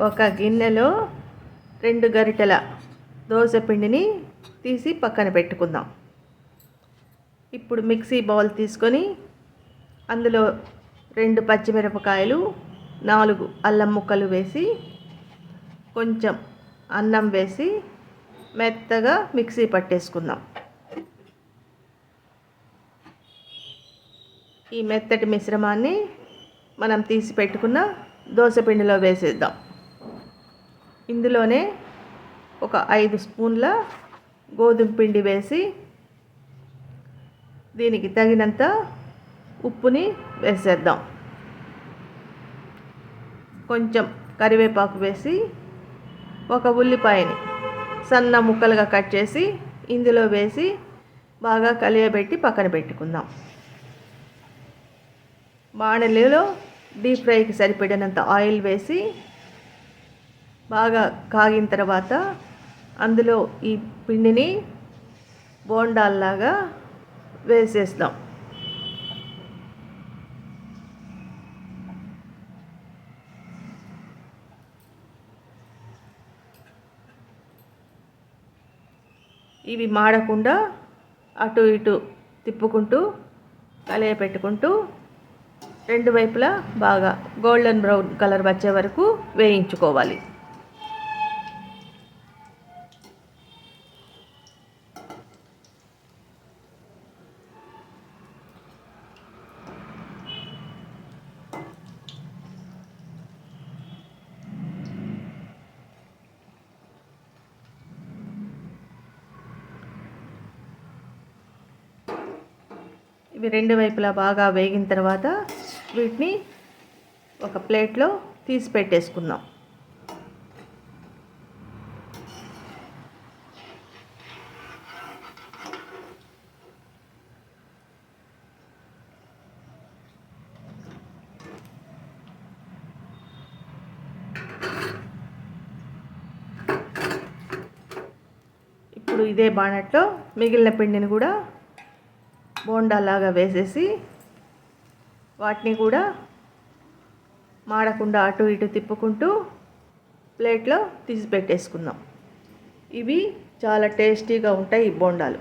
ఒక గిన్నెలో 2 గరిటెల దోస పిండిని తీసి పక్కన పెట్టుకుందాం. ఇప్పుడు మిక్సీ బౌల్ తీసుకొని అందులో 2 పచ్చిమిరపకాయలు, 4 అల్లం ముక్కలు వేసి కొంచెం అన్నం వేసి మెత్తగా మిక్సీ పట్టేసుకుందాం. ఈ మెత్తటి మిశ్రమాన్ని మనం తీసి పెట్టుకున్న దోస పిండిలో వేసేద్దాం. ఇందులోనే ఒక 5 స్పూన్ల గోధుమ పిండి వేసి దీనికి తగినంత ఉప్పుని వేసేద్దాం. కొంచెం కరివేపాకు వేసి ఒక ఉల్లిపాయని సన్న ముక్కలుగా కట్ చేసి ఇందులో వేసి బాగా కలియబెట్టి పక్కన పెట్టుకుందాం. బాణలిలో డీప్ ఫ్రైకి సరిపడినంత ఆయిల్ వేసి బాగా కాగిన తర్వాత అందులో ఈ పిండిని బోండాల్లాగా వేసేస్తాం. ఇవి మాడకుండా అటు ఇటు తిప్పుకుంటూ కలియపెట్టుకుంటూ 2 వైపులా బాగా గోల్డెన్ బ్రౌన్ కలర్ వచ్చే వరకు వేయించుకోవాలి. ఇవి 2 వైపులా బాగా వేగిన తర్వాత వీటిని ఒక ప్లేట్లో తీసి పెట్టేసుకుందాం. ఇప్పుడు ఇదే బాణట్లో మిగిలిన పిండిని కూడా బోండాలాగా వేసేసి వాటిని కూడా మాడకుండా అటు ఇటు తిప్పుకుంటూ ప్లేట్లో తీసి పెట్టేసుకుందాం. ఇవి చాలా టేస్టీగా ఉంటాయి ఈ బోండాలు.